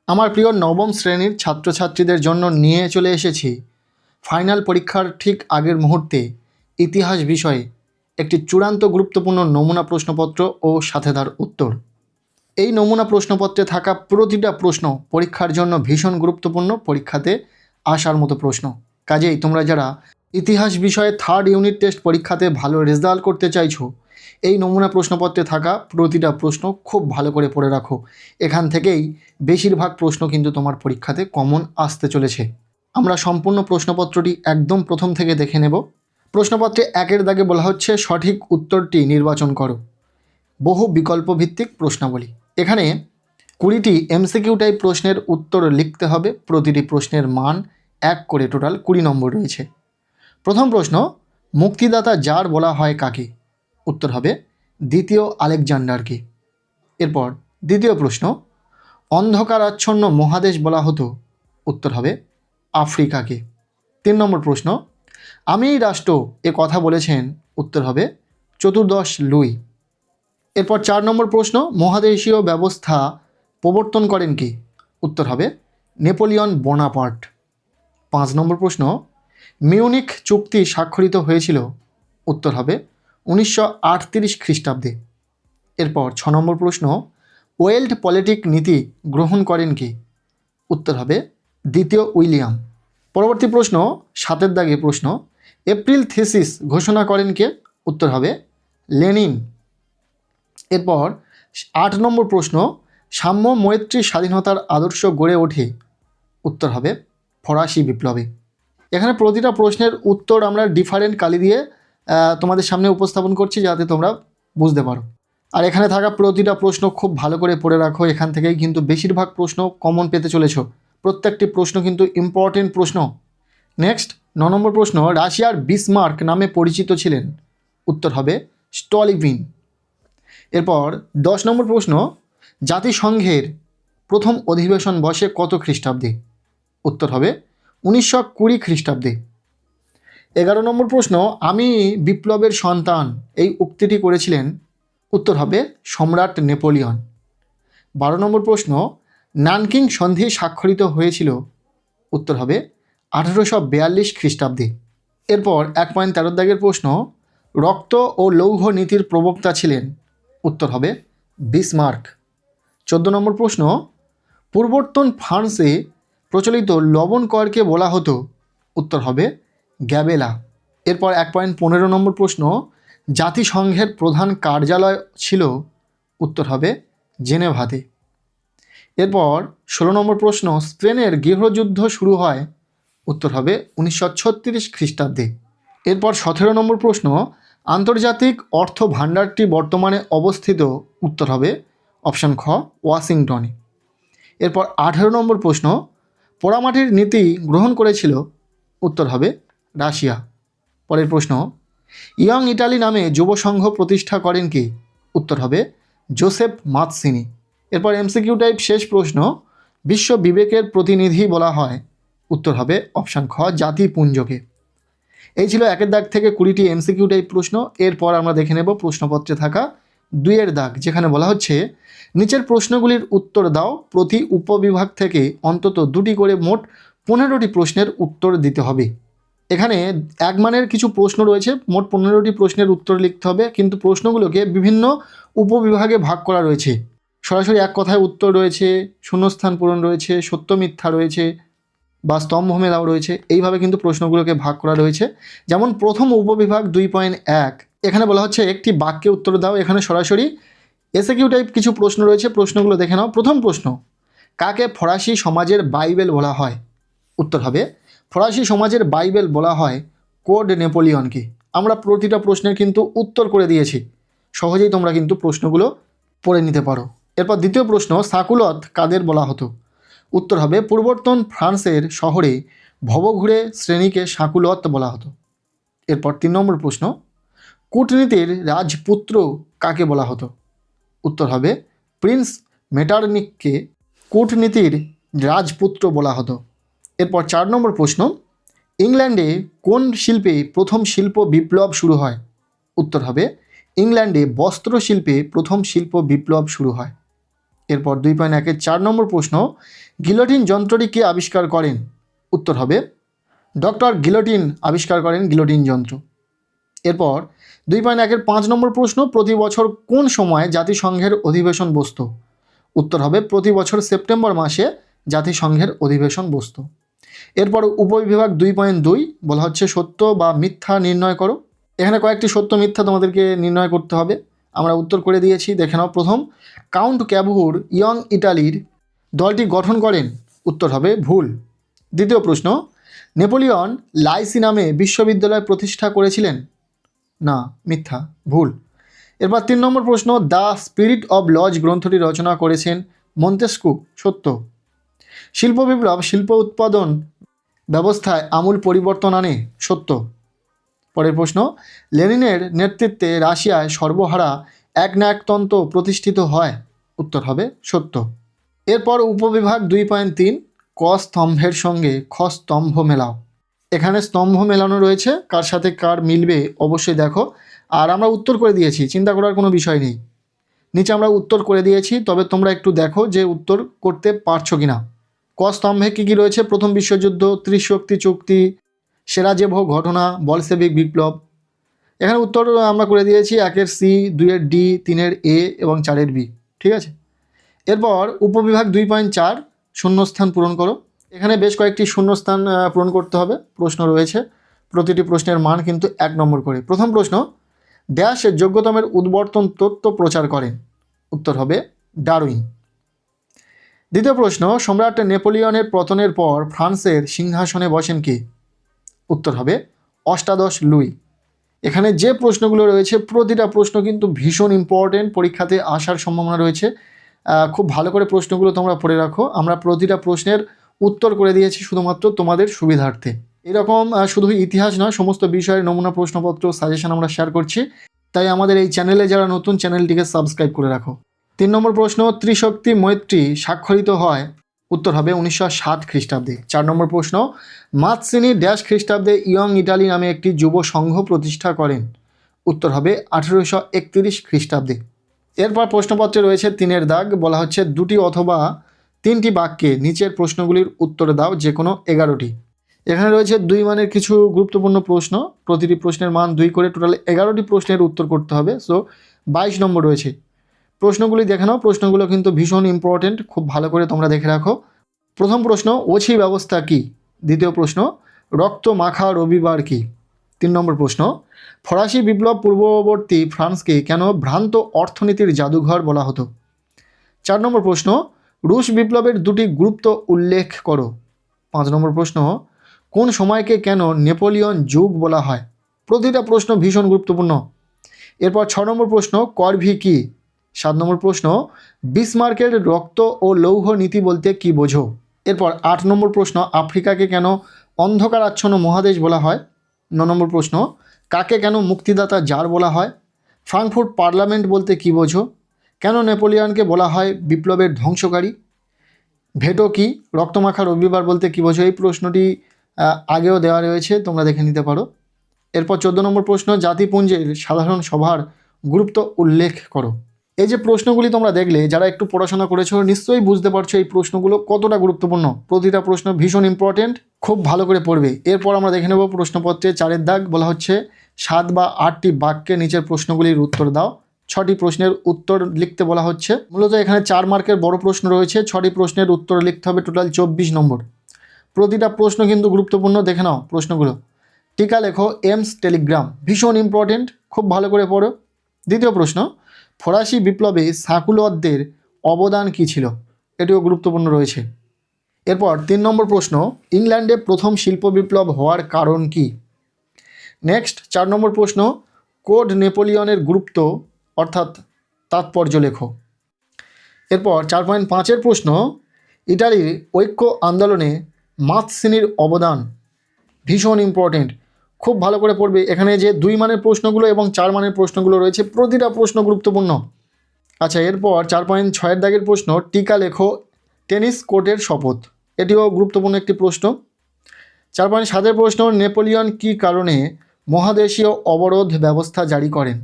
আমার প্রিয় নবম শ্রেণীর ছাত্রছাত্রীদের জন্য নিয়ে চলে এসেছি ফাইনাল পরীক্ষার ঠিক আগের মুহূর্তে ইতিহাস বিষয়ে একটি চূড়ান্ত গুরুত্বপূর্ণ নমুনা প্রশ্নপত্র ও সাথে তার উত্তর। এই নমুনা প্রশ্নপত্রে থাকা প্রতিটা প্রশ্ন পরীক্ষার জন্য ভীষণ গুরুত্বপূর্ণ, পরীক্ষাতে আসার মতো প্রশ্ন। কাজেই তোমরা যারা ইতিহাস বিষয়ে 3rd ইউনিট টেস্ট পরীক্ষাতে ভালো রেজাল্ট করতে চাইছো, এই নমুনা প্রশ্নপত্রে থাকা প্রতিটা প্রশ্ন খুব ভালো করে পড়ে রাখো। এখান থেকেই বেশিরভাগ প্রশ্ন কিন্তু তোমার পরীক্ষাতে কমন আসতে চলেছে। আমরা সম্পূর্ণ প্রশ্নপত্রটি একদম প্রথম থেকে দেখে নেব। প্রশ্নপত্রে 1 দাগে বলা হচ্ছে সঠিক উত্তরটি নির্বাচন করো। বহু বিকল্প ভিত্তিক প্রশ্নাবলী। এখানে 20টি এমসিকিউ টাইপ প্রশ্নের উত্তর লিখতে হবে। প্রতিটি প্রশ্নের মান 1 করে, টোটাল 20 নম্বর রয়েছে। প্রথম প্রশ্ন, মুক্তিদাতা জার বলা হয় কাকে? উত্তর হবে দ্বিতীয় আলেকজান্ডারকে। এরপর দ্বিতীয় প্রশ্ন, অন্ধকারাচ্ছন্ন মহাদেশ বলা হতো? উত্তর হবে আফ্রিকাকে। 3 নম্বর প্রশ্ন, আমিই রাষ্ট্র এ কথা বলেছেন? উত্তর হবে চতুর্দশ লুই। এরপর 4 নম্বর প্রশ্ন, মহাদেশীয় ব্যবস্থা প্রবর্তন করেন কে? উত্তর হবে নেপোলিয়ন বোনাপার্ট। 5 নম্বর প্রশ্ন, মিউনিখ চুক্তি স্বাক্ষরিত হয়েছিল? উত্তর হবে 1938 খ্রিস্টাব্দে। এরপর 6 নম্বর প্রশ্ন, ওয়েল্ড পলিটিক নীতি গ্রহণ করেন কে? উত্তর হবে দ্বিতীয় উইলিয়াম। পরবর্তী প্রশ্ন 7 দাগে প্রশ্ন, এপ্রিল থিসিস ঘোষণা করেন কে? উত্তর হবে লেনিন। এরপর 8 নম্বর প্রশ্ন, সাম্য মৈত্রী স্বাধীনতার আদর্শ গড়ে ওঠে? উত্তর হবে ফরাসি বিপ্লবে। এখানে প্রতিটা প্রশ্নের উত্তর আমরা ডিফারেন্ট কালি দিয়ে তোমাদের সামনে উপস্থাপন করছি যাতে তোমরা বুঝতে পারো। আর এখানে থাকা প্রতিটা প্রশ্ন খুব ভালো করে পড়ে রাখো। এখান থেকেই কিন্তু বেশিরভাগ প্রশ্ন কমন পেতে চলেছো। প্রত্যেকটি প্রশ্ন কিন্তু ইম্পর্টেন্ট প্রশ্ন। নেক্সট 9 নম্বর প্রশ্ন, রাশিয়ার বিসমার্ক নামে পরিচিত ছিলেন? উত্তর হবে স্টলিভিন। এরপর 10 নম্বর প্রশ্ন, জাতিসংঘের প্রথম অধিবেশন বসে কত খ্রিস্টাব্দে? উত্তর হবে 1920 খ্রিস্টাব্দে। 11 নম্বর প্রশ্ন, আমি বিপ্লবের সন্তান এই উক্তিটি করেছিলেন? উত্তর হবে সম্রাট নেপোলিয়ন। 12 নম্বর প্রশ্ন, নানকিং সন্ধি স্বাক্ষরিত হয়েছিল? উত্তর হবে 1842 খ্রিস্টাব্দে। এরপর 1.13 দাগের প্রশ্ন, রক্ত ও লৌহ নীতির প্রবক্তা ছিলেন? উত্তর হবে বিসমার্ক। 14 নম্বর প্রশ্ন, পূর্বর্তন ফ্রান্সে প্রচলিত লবণ করকে বলা হতো? উত্তর হবে গ্যাবেলা। এরপর 1.15 নম্বর প্রশ্ন, জাতিসংঘের প্রধান কার্যালয় ছিল? উত্তর হবে জেনেভাতে। এরপর 16 নম্বর প্রশ্ন, স্পেনের গৃহযুদ্ধ শুরু হয়? উত্তর হবে 1936 খ্রিস্টাব্দে। এরপর 17 নম্বর প্রশ্ন, আন্তর্জাতিক অর্থ ভাণ্ডারটি বর্তমানে অবস্থিত? উত্তর হবে অপশান খ ওয়াশিংটনে। এরপর 18 নম্বর প্রশ্ন, পোড়ামাটির নীতি গ্রহণ করেছিল? উত্তর হবে রাশিয়া। পরের প্রশ্ন, ইয়ং ইটালি নামে যুব সংঘ প্রতিষ্ঠা করেন কে? উত্তর হবে জোসেফ মাৎসিনি। এরপর এমসিকিউ টাইপ শেষ প্রশ্ন, বিশ্ব বিবেকের প্রতিনিধি বলা হয়? উত্তর হবে অপশান খ জাতিপুঞ্জকে। এই ছিল 1 দাগ থেকে 20টি এমসিকিউ টাইপ প্রশ্ন। এরপর আমরা দেখে নেব প্রশ্নপত্রে থাকা 2 দাগ, যেখানে বলা হচ্ছে নিচের প্রশ্নগুলির উত্তর দাও। প্রতি উপবিভাগ থেকে অন্তত 2টি করে মোট 15টি প্রশ্নের উত্তর দিতে হবে। এখানে 1 মানের কিছু প্রশ্ন রয়েছে, মোট 15টি প্রশ্নের উত্তর লিখতে হবে, কিন্তু প্রশ্নগুলোকে বিভিন্ন উপবিভাগে ভাগ করা রয়েছে। সরাসরি এক কথায় উত্তর রয়েছে, শূন্যস্থান পূরণ রয়েছে, সত্য মিথ্যা রয়েছে, বা স্তম্ভ মেলাও রয়েছে। এইভাবে কিন্তু প্রশ্নগুলোকে ভাগ করা রয়েছে। যেমন প্রথম উপবিভাগ 2.1, এখানে বলা হচ্ছে একটি বাক্যে উত্তর দাও। এখানে সরাসরি এসএকিউ টাইপ কিছু প্রশ্ন রয়েছে, প্রশ্নগুলো দেখে নাও। প্রথম প্রশ্ন, কাকে ফরাসি সমাজের বাইবেল বলা হয়? উত্তর হবে ফরাসি সমাজের বাইবেল বলা হয় কোড নেপোলিয়নকে। আমরা প্রতিটা প্রশ্নের কিন্তু উত্তর করে দিয়েছি, সহজেই তোমরা কিন্তু প্রশ্নগুলো পড়ে নিতে পারো। এরপর দ্বিতীয় প্রশ্ন, সাকুলত কাদের বলা হতো? উত্তর হবে পূর্বর্তন ফ্রান্সের শহরে ভবঘুরে শ্রেণীকে সাকুলত বলা হতো। এরপর 3 নম্বর প্রশ্ন, কূটনীতির রাজপুত্র কাকে বলা হতো? উত্তর হবে প্রিন্স মেটারনিককে কূটনীতির রাজপুত্র বলা হতো। এরপর 4 নম্বর প্রশ্ন, ইংল্যান্ডে কোন শিল্পে প্রথম শিল্প বিপ্লব শুরু হয়? উত্তর হবে ইংল্যান্ডে বস্ত্র শিল্পে প্রথম শিল্প বিপ্লব শুরু হয়। এরপর 2.1-এর 4 নম্বর প্রশ্ন, গিলোটিন যন্ত্রটি কে আবিষ্কার করেন? উত্তর হবে ডক্টর গিলোটিন আবিষ্কার করেন গিলোটিন যন্ত্র। এরপর 2.1-এর 5 নম্বর প্রশ্ন, প্রতি বছর কোন সময়ে জাতিসংঘের অধিবেশন বসতো? উত্তর হবে প্রতি বছর সেপ্টেম্বর মাসে জাতিসংঘের অধিবেশন বসতো। এরপর উপবিভাগ 2.2 বলা হচ্ছে সত্য বা মিথ্যা নির্ণয় করো। এখানে কয়েকটি সত্য মিথ্যা তোমাদেরকে নির্ণয় করতে হবে। আমরা উত্তর করে দিয়েছি, দেখে নাও। প্রথম, কাউন্ট ক্যাভুর ইয়ং ইটালির দলটি গঠন করেন। উত্তর হবে ভুল। দ্বিতীয় প্রশ্ন, নেপোলিয়ন লাইসি নামে বিশ্ববিদ্যালয় প্রতিষ্ঠা করেছিলেন। না, মিথ্যা, ভুল। এরপর 3 নম্বর প্রশ্ন, দ্য স্পিরিট অব লজ গ্রন্থটি রচনা করেছেন মন্তেস্কু। সত্য। শিল্প বিপ্লব শিল্প উৎপাদন ব্যবস্থায় আমূল পরিবর্তন আনে। সত্য। পরের প্রশ্ন, লেনিনের নেতৃত্বে রাশিয়ায় সর্বহারা একনায়কতন্ত্র প্রতিষ্ঠিত হয়। উত্তর হবে সত্য। এরপর উপবিভাগ 2.3, ক স্তম্ভের সঙ্গে খ স্তম্ভ মেলাও। এখানে স্তম্ভ মেলানো রয়েছে, কার সাথে কার মিলবে অবশ্যই দেখো। আর আমরা উত্তর করে দিয়েছি, চিন্তা করার কোনো বিষয় নেই। নিচে আমরা উত্তর করে দিয়েছি, তবে তোমরা একটু দেখো যে উত্তর করতে পারছো কিনা। ক স্তম্ভে কী কী রয়েছে? প্রথম বিশ্বযুদ্ধ, ত্রিশক্তি চুক্তি, সেরাজেভো ঘটনা, বলশেভিক বিপ্লব। এখানে উত্তর আমরা করে দিয়েছি 1-এর সি, 2-এর ডি, 3-এর এ এবং 4-এর বি। ঠিক আছে। এরপর উপবিভাগ 2.4, শূন্যস্থান পূরণ করো। এখানে বেশ কয়েকটি শূন্যস্থান পূরণ করতে হবে। প্রশ্ন রয়েছে, প্রতিটি প্রশ্নের মান কিন্তু 1 নম্বর করে। প্রথম প্রশ্ন, ড্যাশ যোগ্যতমের উদ্বর্তন তত্ত্ব প্রচার করেন। উত্তর হবে ডারউইন। দ্বিতীয় প্রশ্ন, সম্রাট নেপোলিয়নের পতনের পর ফ্রান্সের সিংহাসনে বসেন কে? উত্তর হবে অষ্টাদশ লুই। এখানে যে প্রশ্নগুলো রয়েছে প্রতিটা প্রশ্ন কিন্তু ভীষণ ইম্পর্টেন্ট, পরীক্ষাতে আসার সম্ভাবনা রয়েছে। খুব ভালো করে প্রশ্নগুলো তোমরা পড়ে রাখো। আমরা প্রতিটা প্রশ্নের উত্তর করে দিয়েছি শুধুমাত্র তোমাদের সুবিধার্থে। এরকম শুধু ইতিহাস নয়, সমস্ত বিষয়ের নমুনা প্রশ্নপত্র সাজেশন আমরা শেয়ার করছি। তাই আমাদের এই চ্যানেলে যারা নতুন, চ্যানেলটিকে সাবস্ক্রাইব করে রাখো। 3 নম্বর প্রশ্ন, ত্রিশক্তি মৈত্রী স্বাক্ষরিত হয়। উত্তর হবে 1907 খ্রিস্টাব্দে। 4 নম্বর প্রশ্ন, মাতসিনি ড্যাশ খ্রিস্টাব্দে ইয়ং ইটালি নামে একটি যুব সংঘ প্রতিষ্ঠা করেন। উত্তর হবে 1831 খ্রিস্টাব্দে। এরপর প্রশ্নপত্রে রয়েছে 3-এর দাগ, বলা হচ্ছে 2টি অথবা 3টি বাক্যে নিচের প্রশ্নগুলির উত্তর দাও, যে কোনো 11টি। এখানে রয়েছে 2 মানের কিছু গুরুত্বপূর্ণ প্রশ্ন, প্রতিটি প্রশ্নের মান 2 করে, টোটাল 11টি প্রশ্নের উত্তর করতে হবে। সো 22 নম্বর রয়েছে। প্রশ্নগুলি দেখে নাও, প্রশ্নগুলো কিন্তু ভীষণ ইম্পর্টেন্ট, খুব ভালো করে তোমরা দেখে রাখো। প্রথম প্রশ্ন, ওছি ব্যবস্থা কি? দ্বিতীয় প্রশ্ন, রক্ত মাখা রবিবার কি? 3 নম্বর প্রশ্ন, ফরাসি বিপ্লব পূর্ববর্তী ফ্রান্সকে কেন ভ্রান্ত অর্থনীতির জাদুঘর বলা হতো? 4 নম্বর প্রশ্ন, রুশ বিপ্লবের 2টি গুরুত্ব উল্লেখ করো। 5 নম্বর প্রশ্ন, কোন সময়কে কেন নেপোলিয়ন যুগ বলা হয়? প্রতিটা প্রশ্ন ভীষণ গুরুত্বপূর্ণ। এরপর 6 নম্বর প্রশ্ন, করভি কি? 7 নম্বর প্রশ্ন, বিসমার্কের রক্ত ও লৌহ নীতি বলতে কি বোঝো? এরপর 8 নম্বর প্রশ্ন, আফ্রিকাকে কেন অন্ধকারাচ্ছন্ন মহাদেশ বলা হয়? 9 নম্বর প্রশ্ন, কাকে কেন মুক্তিদাতা জার বলা হয়? ফ্রাঙ্কফুর্ট পার্লামেন্ট বলতে কি বোঝো? কেন নেপোলিয়নকে বলা হয় বিপ্লবের ধ্বংসকারী? ভেটো কি? রক্তমাখা রবিবার বলতে কি বোঝো? এই প্রশ্নটি আগেও দেওয়া রয়েছে, তোমরা দেখে নিতে পারো। এরপর 14 নম্বর প্রশ্ন, জাতিপুঞ্জের সাধারণ সভার গুরুত্ব উল্লেখ করো। এই যে প্রশ্নগুলি তোমরা দেখলে, যারা একটু পড়াশোনা করেছো নিশ্চয়ই বুঝতে পারছো এই প্রশ্নগুলো কতটা গুরুত্বপূর্ণ। প্রতিটা প্রশ্ন ভীষণ ইম্পর্টেন্ট, খুব ভালো করে পড়বে। এরপর আমরা দেখে নেব প্রশ্নপত্রে 4-এর দাগ, বলা হচ্ছে 7 বা 8টি বাক্যে নিচের প্রশ্নগুলির উত্তর দাও। 6টি প্রশ্নের উত্তর লিখতে বলা হচ্ছে। মূলত এখানে 4 মার্কের বড় প্রশ্ন রয়েছে, 6টি প্রশ্নের উত্তর লিখতে হবে, টোটাল 24 নম্বর। প্রতিটা প্রশ্ন কিন্তু গুরুত্বপূর্ণ, দেখে নাও প্রশ্নগুলো। টিকা লেখো এমস টেলিগ্রাম, ভীষণ ইম্পর্টেন্ট, খুব ভালো করে পড়ো। দ্বিতীয় প্রশ্ন, ফরাসি বিপ্লবে সাকুলতদের অবদান কী ছিল? এটিও গুরুত্বপূর্ণ রয়েছে। এরপর 3 নম্বর প্রশ্ন, ইংল্যান্ডে প্রথম শিল্প বিপ্লব হওয়ার কারণ কি? নেক্সট 4 নম্বর প্রশ্ন, কোড নেপোলিয়নের গুরুত্ব অর্থাৎ তাৎপর্য লেখো। এরপর 4.5-এর প্রশ্ন, ইটালির ঐক্য আন্দোলনে মাতসিনির অবদান, ভীষণ ইম্পর্টেন্ট, খুব ভালো করে পড়বে। এখানে যে 2 মানের প্রশ্নগুলো এবং 4 মানের প্রশ্নগুলো রয়েছে, প্রতিটা প্রশ্ন গুরুত্বপূর্ণ। আচ্ছা, এরপর 4.6-এর দাগের প্রশ্ন, টিকা লেখো টেনিস কোর্টের শপথ, এটিও গুরুত্বপূর্ণ একটি প্রশ্ন। 4.7-এর প্রশ্ন, নেপোলিয়ন কী কারণে মহাদেশীয় অবরোধ ব্যবস্থা জারি করেন?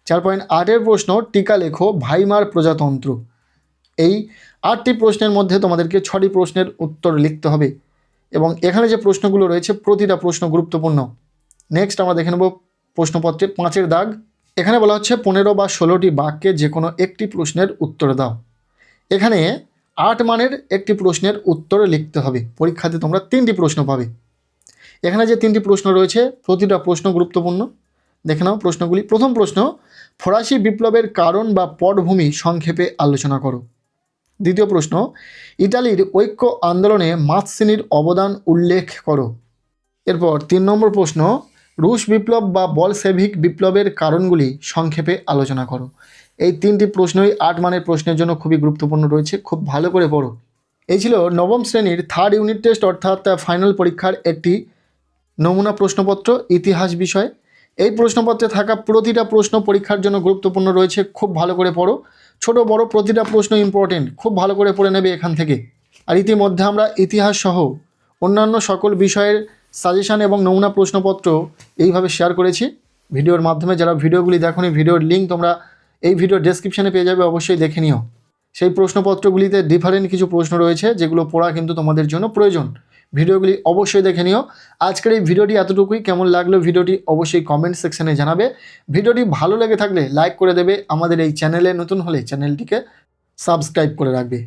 4.8-এর প্রশ্ন, টিকা লেখো ভাইমার প্রজাতন্ত্র, এই 8টি প্রশ্নের মধ্যে তোমাদেরকে 6টি প্রশ্নের উত্তর লিখতে হবে এবং এখানে যে প্রশ্নগুলো রয়েছে প্রতিটা প্রশ্ন গুরুত্বপূর্ণ। নেক্সট আমরা দেখে নেব প্রশ্নপত্রে 5-এর দাগ। এখানে বলা হচ্ছে 15 বা 16টি বাক্যে যে কোনো একটি প্রশ্নের উত্তর দাও। এখানে 8 মানের একটি প্রশ্নের উত্তর লিখতে হবে। পরীক্ষাতে তোমরা 3টি প্রশ্ন পাবে। এখানে যে 3টি প্রশ্ন রয়েছে প্রতিটা প্রশ্ন গুরুত্বপূর্ণ। দেখে নাও প্রশ্নগুলি। প্রথম প্রশ্ন, ফরাসি বিপ্লবের কারণ বা পটভূমি সংক্ষেপে আলোচনা করো। দ্বিতীয় প্রশ্ন, ইটালির ঐক্য আন্দোলনে মাতসিনির অবদান উল্লেখ করো। এরপর 3 নম্বর প্রশ্ন, রুশ বিপ্লব বা বলশেভিক বিপ্লবের কারণগুলি সংক্ষেপে আলোচনা করো। এই 3টি প্রশ্নই 8 মানের প্রশ্নের জন্য খুবই গুরুত্বপূর্ণ রয়েছে, খুব ভালো করে পড়ো। এই ছিল নবম শ্রেণীর 3rd ইউনিট টেস্ট অর্থাৎ ফাইনাল পরীক্ষার একটি নমুনা প্রশ্নপত্র ইতিহাস বিষয়। এই প্রশ্নপত্রে থাকা প্রতিটা প্রশ্ন পরীক্ষার জন্য গুরুত্বপূর্ণ রয়েছে, খুব ভালো করে পড়ো। ছোট বড় প্রতিটা প্রশ্ন ইম্পর্টেন্ট, খুব ভালো করে পড়ে নেবে এখান থেকে। আর ইতিমধ্যে আমরা ইতিহাস সহ অন্যান্য সকল বিষয়ের সাজেশান এবং নমুনা প্রশ্নপত্র এইভাবে শেয়ার করেছি ভিডিওর মাধ্যমে। যারা ভিডিওগুলি দেখোনি, ভিডিওর লিঙ্ক তোমরা এই ভিডিওর ডেসক্রিপশানে পেয়ে যাবে, অবশ্যই দেখে নিও। সেই প্রশ্নপত্রগুলিতে ডিফারেন্ট কিছু প্রশ্ন রয়েছে যেগুলো পড়া কিন্তু তোমাদের জন্য প্রয়োজন। ভিডিওগুলি অবশ্যই দেখে নিও। আজকের এই ভিডিওটি এতটুকুই। কেমন লাগলো ভিডিওটি অবশ্যই কমেন্ট সেকশনে জানাবে। ভিডিওটি ভালো লেগে থাকলে লাইক করে দেবে। আমাদের এই চ্যানেলে নতুন হলে চ্যানেলটিকে সাবস্ক্রাইব করে রাখবে।